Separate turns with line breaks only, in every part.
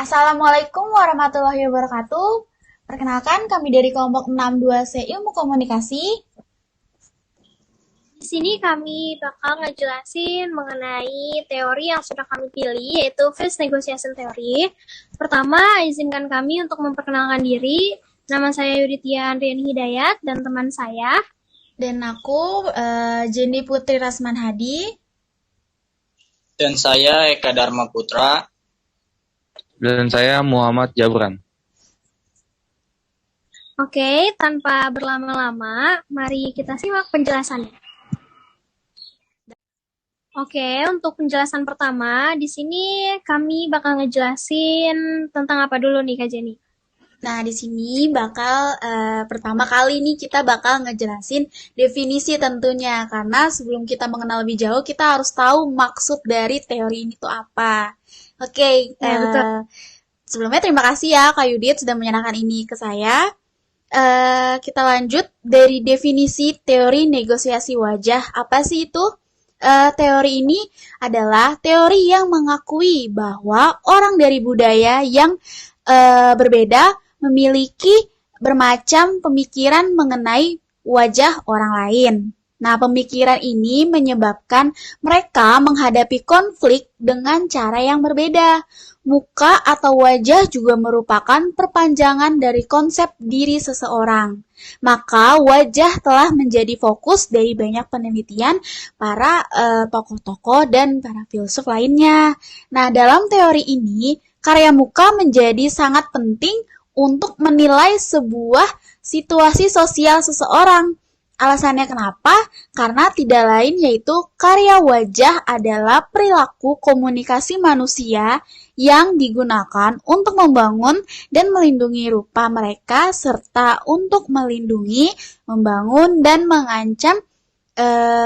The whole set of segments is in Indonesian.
Assalamualaikum warahmatullahi wabarakatuh. Perkenalkan, kami dari kelompok 62C Ilmu Komunikasi.
Di sini kami bakal ngejelasin mengenai teori yang sudah kami pilih, yaitu Phase Negotiation Theory. Pertama, izinkan kami untuk memperkenalkan diri. Nama saya Yuditya Andriani Hidayat dan teman saya.
Dan aku, Jenny Putri Rasman Hadi.
Dan saya Eka Dharma Putra.
Dan saya Muhammad Jabran.
Oke, tanpa berlama-lama, mari kita simak penjelasannya. Oke, untuk penjelasan pertama, di sini kami bakal ngejelasin tentang apa dulu nih Kak Jenny?
Nah, di sini pertama kali nih kita bakal ngejelasin definisi tentunya. Karena sebelum kita mengenal lebih jauh, kita harus tahu maksud dari teori ini tuh apa. Oke,
betul.
Sebelumnya terima kasih ya Kak Yudit sudah menyerahkan ini ke saya. Kita lanjut dari definisi teori negosiasi wajah. Apa sih itu? Teori ini adalah teori yang mengakui bahwa orang dari budaya yang berbeda memiliki bermacam pemikiran mengenai wajah orang lain. Nah, pemikiran ini menyebabkan mereka menghadapi konflik dengan cara yang berbeda. Muka atau wajah juga merupakan perpanjangan dari konsep diri seseorang. Maka wajah telah menjadi fokus dari banyak penelitian para tokoh-tokoh dan para filsuf lainnya. Nah, dalam teori ini, karya muka menjadi sangat penting untuk menilai sebuah situasi sosial seseorang. Alasannya kenapa? Karena tidak lain yaitu karya wajah adalah perilaku komunikasi manusia yang digunakan untuk membangun dan melindungi rupa mereka serta untuk melindungi, membangun, dan mengancam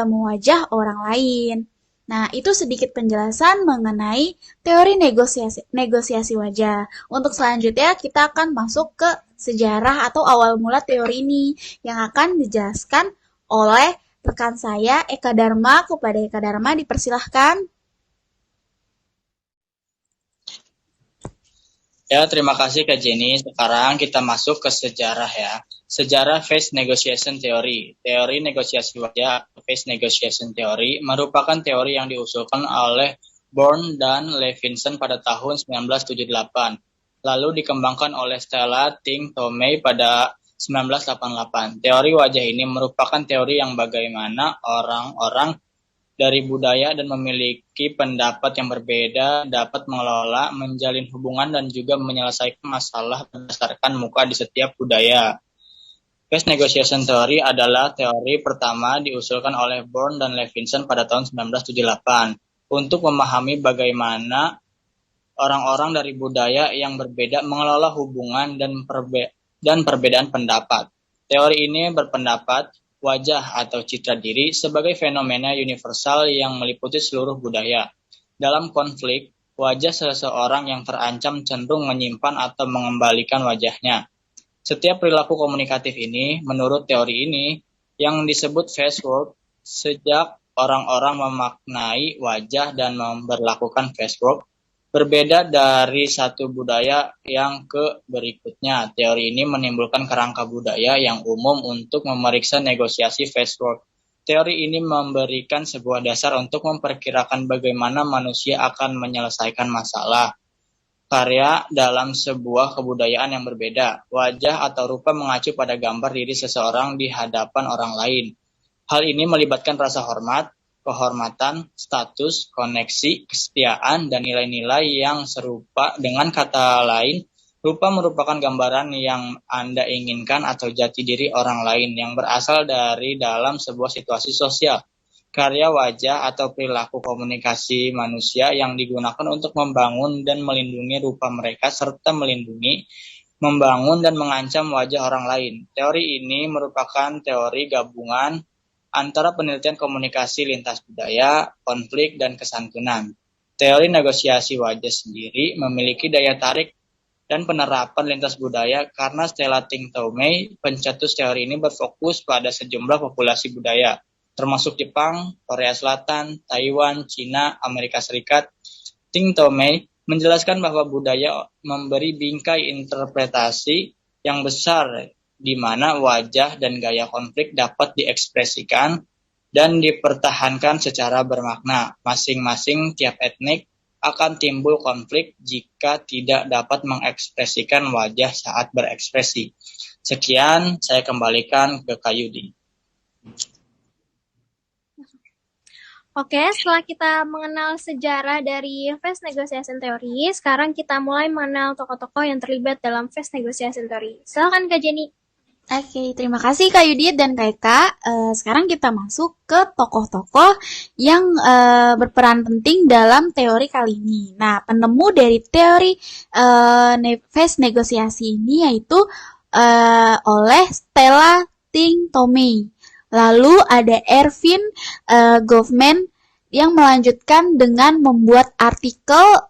wajah orang lain. Nah, itu sedikit penjelasan mengenai teori negosiasi wajah. Untuk selanjutnya, kita akan masuk ke sejarah atau awal mula teori ini yang akan dijelaskan oleh rekan saya Eka Dharma. Kepada Eka Dharma dipersilahkan.
Ya, terima kasih Kak Jenny. Sekarang kita masuk ke sejarah ya. Sejarah Phase Negotiation Theory. Teori negosiasi wajah Phase Negotiation Theory merupakan teori yang diusulkan oleh Bourne dan Levinson pada tahun 1978. Lalu dikembangkan oleh Stella Ting Tomei pada 1988. Teori wajah ini merupakan teori yang bagaimana orang-orang dari budaya dan memiliki pendapat yang berbeda dapat mengelola, menjalin hubungan, dan juga menyelesaikan masalah berdasarkan muka di setiap budaya. Phase Negotiation Theory adalah teori pertama diusulkan oleh Bourne dan Levinson pada tahun 1978 untuk memahami bagaimana orang-orang dari budaya yang berbeda mengelola hubungan dan perbedaan pendapat. Teori ini berpendapat wajah atau citra diri sebagai fenomena universal yang meliputi seluruh budaya. Dalam konflik, wajah seseorang yang terancam cenderung menyimpan atau mengembalikan wajahnya. Setiap perilaku komunikatif ini, menurut teori ini, yang disebut face work, sejak orang-orang memaknai wajah dan memberlakukan face work, berbeda dari satu budaya yang ke berikutnya. Teori ini menimbulkan kerangka budaya yang umum untuk memeriksa negosiasi face work. Teori ini memberikan sebuah dasar untuk memperkirakan bagaimana manusia akan menyelesaikan masalah karya dalam sebuah kebudayaan yang berbeda. Wajah atau rupa mengacu pada gambar diri seseorang di hadapan orang lain. Hal ini melibatkan rasa hormat, kehormatan, status, koneksi, kesetiaan, dan nilai-nilai yang serupa. Dengan kata lain, rupa merupakan gambaran yang Anda inginkan atau jati diri orang lain yang berasal dari dalam sebuah situasi sosial. Karya wajah atau perilaku komunikasi manusia yang digunakan untuk membangun dan melindungi rupa mereka serta melindungi, membangun, dan mengancam wajah orang lain. Teori ini merupakan teori gabungan antara penelitian komunikasi lintas budaya, konflik, dan kesantunan. Teori negosiasi wajah sendiri memiliki daya tarik dan penerapan lintas budaya karena Stella Ting Tomei, pencetus teori ini berfokus pada sejumlah populasi budaya, termasuk Jepang, Korea Selatan, Taiwan, Cina, Amerika Serikat. Ting Tomei menjelaskan bahwa budaya memberi bingkai interpretasi yang besar di mana wajah dan gaya konflik dapat diekspresikan dan dipertahankan secara bermakna. Masing-masing tiap etnik akan timbul konflik jika tidak dapat mengekspresikan wajah saat berekspresi. Sekian, saya kembalikan ke Kak Yudi.
Oke, setelah kita mengenal sejarah dari Face Negotiation Theory, sekarang kita mulai mengenal tokoh-tokoh yang terlibat dalam Face Negotiation Theory. Silakan Kak Jenny.
Oke, terima kasih Kak Yudit dan Kak Eka. Sekarang kita masuk ke tokoh-tokoh yang berperan penting dalam teori kali ini. Nah, penemu dari teori face negosiasi ini yaitu oleh Stella Ting Tomei. Lalu ada Ervin Goffman yang melanjutkan dengan membuat artikel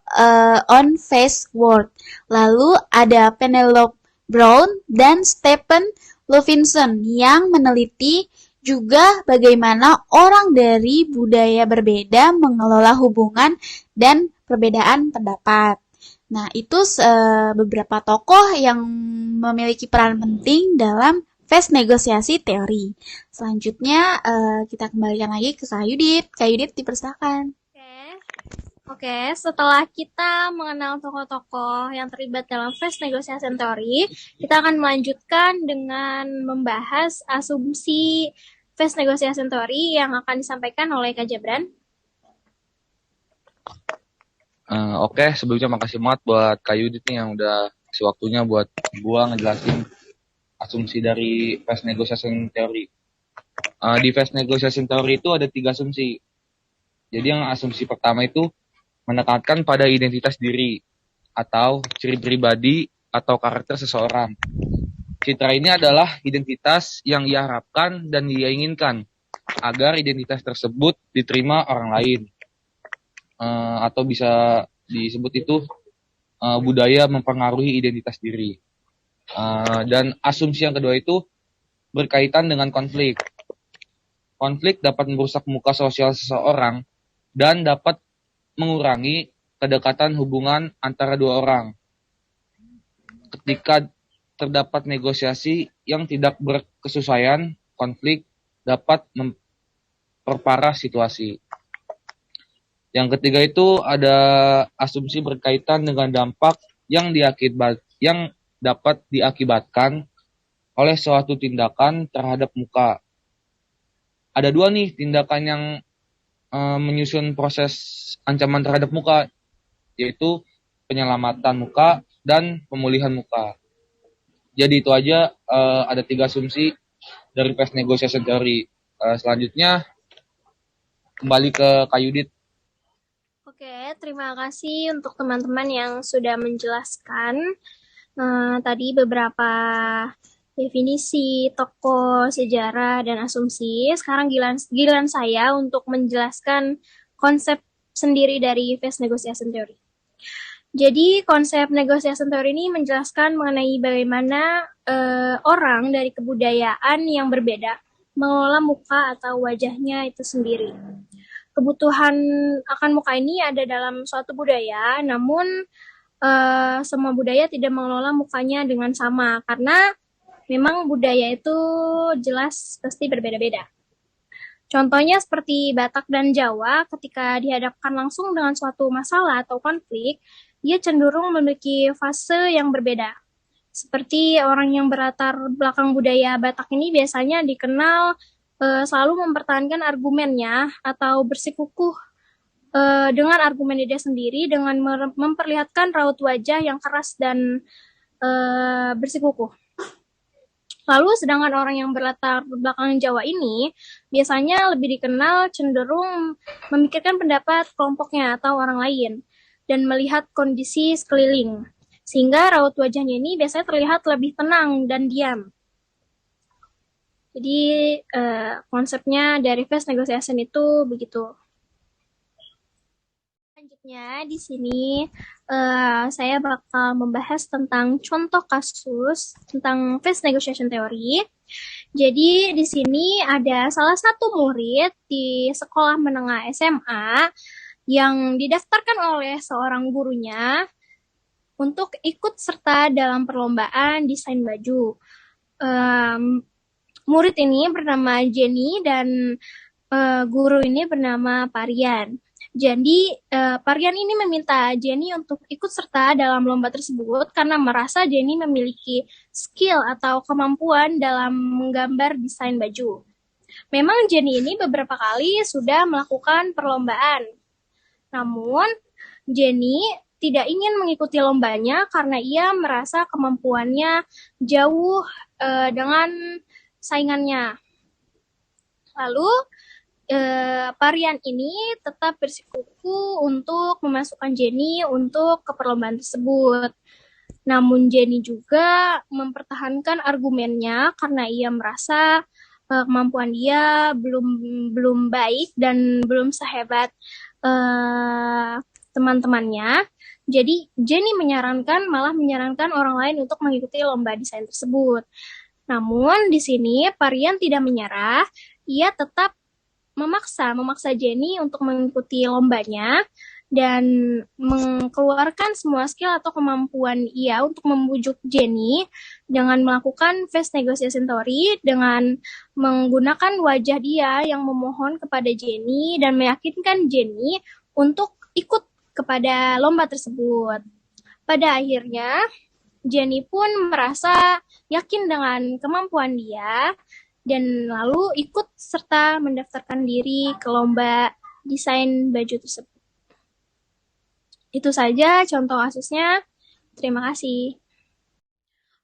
on face word. Lalu ada Penelope Brown dan Stephen Levinson yang meneliti juga bagaimana orang dari budaya berbeda mengelola hubungan dan perbedaan pendapat. Nah, itu beberapa tokoh yang memiliki peran penting dalam face negosiasi teori. Selanjutnya kita kembalikan lagi ke Kak Yudit. Kak Yudit dipersilakan.
Oke, setelah kita mengenal tokoh-tokoh yang terlibat dalam face negotiation theory, kita akan melanjutkan dengan membahas asumsi face negotiation theory yang akan disampaikan oleh Kak Jabran.
Oke, sebelumnya makasih banget buat Kak Yudit nih yang udah kasih waktunya buat gua ngejelasin asumsi dari face negotiation theory. Di face negotiation theory itu ada 3 asumsi. Jadi yang asumsi pertama itu menekankan pada identitas diri atau ciri pribadi atau karakter seseorang. Citra ini adalah identitas yang ia harapkan dan ia inginkan agar identitas tersebut diterima orang lain. Atau bisa disebut itu budaya mempengaruhi identitas diri. Dan asumsi yang kedua itu berkaitan dengan konflik. Konflik dapat merusak muka sosial seseorang dan dapat mengurangi kedekatan hubungan antara dua orang. Ketika terdapat negosiasi yang tidak berkesesuaian, konflik dapat memperparah situasi. Yang ketiga itu ada asumsi berkaitan dengan dampak yang dapat diakibatkan oleh suatu tindakan terhadap muka. Ada 2 nih tindakan yang menyusun proses ancaman terhadap muka, yaitu penyelamatan muka dan pemulihan muka. Jadi itu aja, ada 3 asumsi dari face negotiation theory. Selanjutnya kembali ke Kak Yudit.
Oke, terima kasih untuk teman-teman yang sudah menjelaskan tadi beberapa definisi, tokoh, sejarah, dan asumsi. Sekarang giliran saya untuk menjelaskan konsep sendiri dari face negotiation theory. Jadi konsep negotiation theory ini menjelaskan mengenai bagaimana orang dari kebudayaan yang berbeda mengelola muka atau wajahnya itu sendiri. Kebutuhan akan muka ini ada dalam suatu budaya, namun semua budaya tidak mengelola mukanya dengan sama, karena memang budaya itu jelas pasti berbeda-beda. Contohnya seperti Batak dan Jawa, ketika dihadapkan langsung dengan suatu masalah atau konflik, dia cenderung memiliki fase yang berbeda. Seperti orang yang berlatar belakang budaya Batak ini biasanya dikenal selalu mempertahankan argumennya atau bersikukuh dengan argumen dia sendiri dengan memperlihatkan raut wajah yang keras dan bersikukuh. Lalu sedangkan orang yang berlatar belakang Jawa ini biasanya lebih dikenal cenderung memikirkan pendapat kelompoknya atau orang lain dan melihat kondisi sekeliling. Sehingga raut wajahnya ini biasanya terlihat lebih tenang dan diam. Jadi konsepnya dari face negotiation itu begitu. Selanjutnya di sini saya bakal membahas tentang contoh kasus tentang face negotiation theory. Jadi di sini ada salah satu murid di sekolah menengah SMA yang didaftarkan oleh seorang gurunya untuk ikut serta dalam perlombaan desain baju. Murid ini bernama Jenny dan guru ini bernama Parian. Jadi, Parian ini meminta Jenny untuk ikut serta dalam lomba tersebut karena merasa Jenny memiliki skill atau kemampuan dalam menggambar desain baju. Memang Jenny ini beberapa kali sudah melakukan perlombaan. Namun, Jenny tidak ingin mengikuti lombanya karena ia merasa kemampuannya jauh dengan saingannya. Lalu, Parian ini tetap bersikukuh untuk memasukkan Jenny untuk ke perlombaan tersebut. Namun Jenny juga mempertahankan argumennya karena ia merasa kemampuan dia belum baik dan belum sehebat teman-temannya. Jadi Jenny malah menyarankan orang lain untuk mengikuti lomba desain tersebut. Namun di sini Parian tidak menyerah, ia tetap memaksa Jenny untuk mengikuti lombanya dan mengeluarkan semua skill atau kemampuan ia untuk membujuk Jenny dengan melakukan face negotiation theory dengan menggunakan wajah dia yang memohon kepada Jenny dan meyakinkan Jenny untuk ikut kepada lomba tersebut. Pada akhirnya, Jenny pun merasa yakin dengan kemampuan dia dan lalu ikut serta mendaftarkan diri ke lomba desain baju tersebut. Itu saja contoh kasusnya. Terima kasih.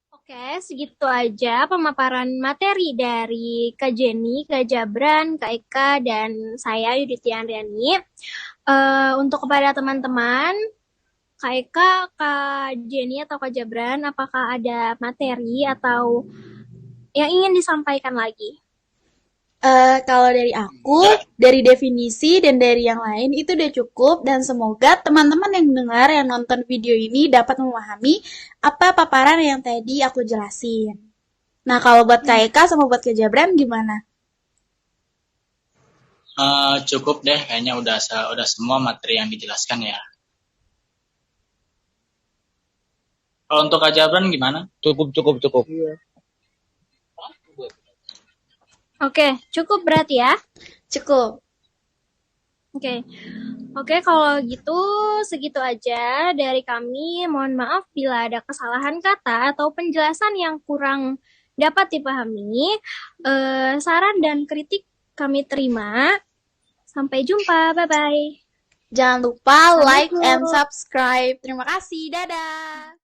Oke, segitu aja pemaparan materi dari Kak Jenny, Kak Jabran, Kak Eka, dan saya Yudhitya Andriani. Untuk kepada teman-teman, Kak Eka, Kak Jenny, atau Kak Jabran, apakah ada materi atau yang ingin disampaikan lagi?
Kalau dari aku, dari definisi dan dari yang lain itu udah cukup dan semoga teman-teman yang dengar, yang nonton video ini dapat memahami apa paparan yang tadi aku jelasin. Nah, kalau buat Kak Eka sama buat Kak Jabran gimana?
Cukup deh, kayaknya udah semua materi yang dijelaskan ya. Kalau untuk Kak Jabran gimana?
Cukup.
Oke, cukup berarti ya?
Cukup.
Oke, kalau gitu segitu aja dari kami. Mohon maaf bila ada kesalahan kata atau penjelasan yang kurang dapat dipahami. Saran dan kritik kami terima. Sampai jumpa, bye-bye.
Jangan lupa like
Assalamualaikum.
and subscribe. Terima kasih. Dadah.